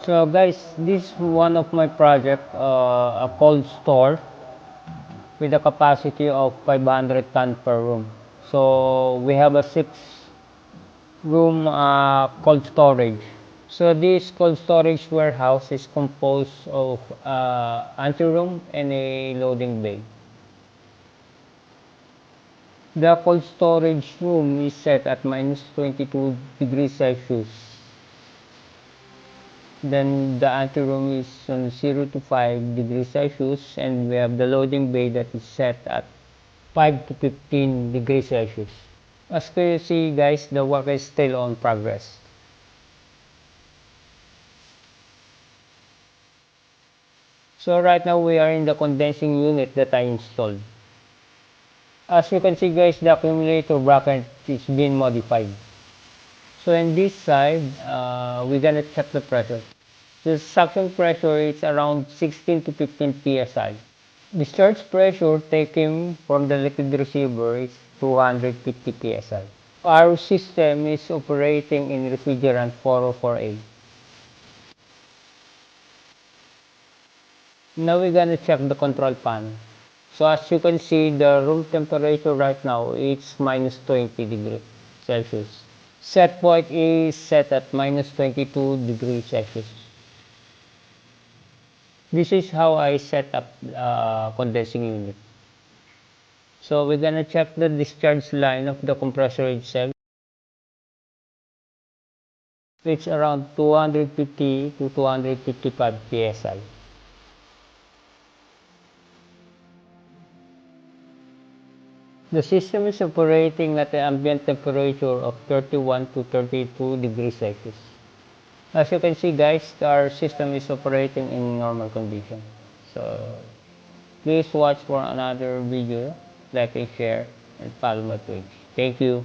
So guys, this is one of my project, a cold store with a capacity of 500 ton per room. So we have a 6 room cold storage. So this cold storage warehouse is composed of anteroom and a loading bay. The cold storage room is set at minus 22 degrees Celsius. Then the anteroom is on 0 to 5 degrees Celsius, and we have the loading bay that is set at 5 to 15 degrees Celsius. As you see guys, the work is still on progress. So right now we are in the condensing unit that I installed. As you can see guys, the accumulator bracket is being modified. So in this side, we're gonna check the pressure. The suction pressure is around 16 to 15 psi. Discharge pressure taken from the liquid receiver is 250 psi. Our system is operating in refrigerant 404A. Now we're gonna check the control panel. So as you can see, the room temperature right now is minus 20 degrees Celsius. Set point is set at minus 22 degrees Celsius. This is how I set up condensing unit. So we're gonna check the discharge line of the compressor itself. It's around 250 to 255 psi. The system is operating at the ambient temperature of 31 to 32 degrees Celsius. As you can see guys, our system is operating in normal condition. So please watch for another video, like and share, and follow my page. Thank you.